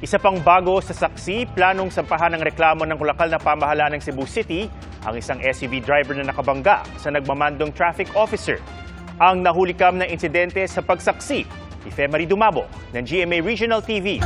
Isa pang bago sa saksi, planong sampahan ng reklamo ng lokal na pamahalaan ng Cebu City ang isang SUV driver na nakabangga sa nagmamandong traffic officer. Ang nahulikam na insidente sa pagsaksi, Ifemery Dumabo ng GMA Regional TV.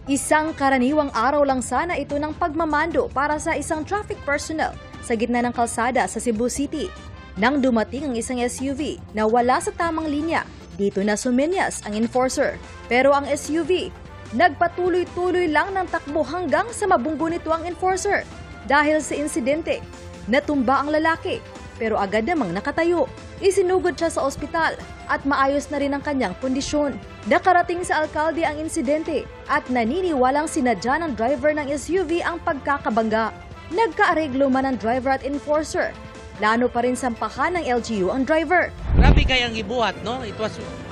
Isang karaniwang araw lang sana ito ng pagmamando para sa isang traffic personnel sa gitna ng kalsada sa Cebu City. Nang dumating ang isang SUV na wala sa tamang linya, dito na suminyas ang enforcer. Pero ang SUV, nagpatuloy-tuloy lang ng takbo hanggang sa mabunggo nito ang enforcer. Dahil sa insidente, natumba ang lalaki pero agad namang nakatayo. Isinugod siya sa ospital at maayos na rin ang kanyang kondisyon. Nakarating sa alkalde ang insidente at naniniwalang sinadya ng driver ng SUV ang pagkakabangga. Nagkaareglo man ang driver at enforcer. Plano pa rin sampahan ng LGU ang driver. Grabe kayang ibuhat, no?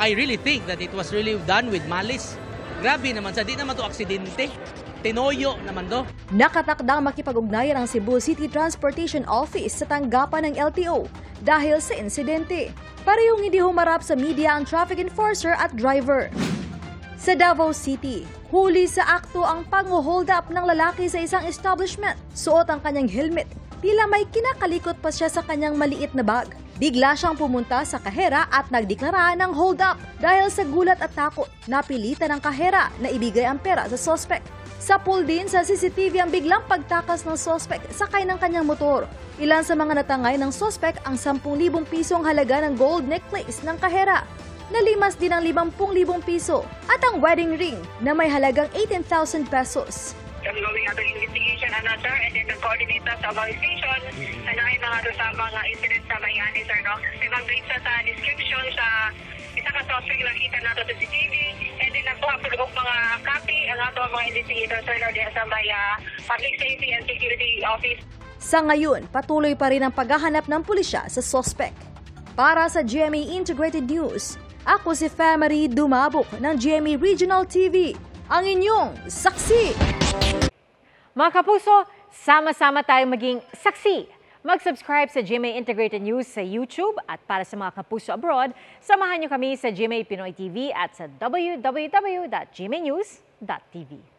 I really think that it was really done with malice. Grabe naman, di naman to aksidente. Tinoyo naman do. Nakatakdang makipag-ugnayan ang Cebu City Transportation Office sa tanggapan ng LTO dahil sa insidente. Parehong hindi humarap sa media ang traffic enforcer at driver. Sa Davao City, huli sa akto ang pang-hold up ng lalaki sa isang establishment. Suot ang kanyang helmet, tila may kinakalikot pa siya sa kanyang maliit na bag. Bigla siyang pumunta sa kahera at nagdeklara ng hold up. Dahil sa gulat at takot, napilitan ng kahera na ibigay ang pera sa suspect. Sa pool din sa CCTV ang biglang pagtakas ng suspect sakay ng kanyang motor. Ilan sa mga natangay ng suspect ang 10,000 pisong halaga ng gold necklace ng kahera. Nalimas din ang 50,000 piso at ang wedding ring na may halagang 18,000 pesos. Gawing atong investigation sir, and then coordinate sa about station na ay mga sa mga incident sa Mayani sir, no? Ibang-base sa description sa isa ka suspect nakita nato sa CCTV, and then nagpuha po mga copy ang ato mga investigator sir no, diya sa may Public Safety and Security Office. Sa ngayon, patuloy pa rin ang paghahanap ng pulisya sa suspect. Para sa GMA Integrated News, ako si Ifemery Dumabo ng GMA Regional TV, ang inyong saksi. Mga kapuso, sama-sama tayong maging saksi. Mag-subscribe sa GMA Integrated News sa YouTube at para sa mga kapuso abroad, samahan niyo kami sa GMA Pinoy TV at sa www.gmanews.tv.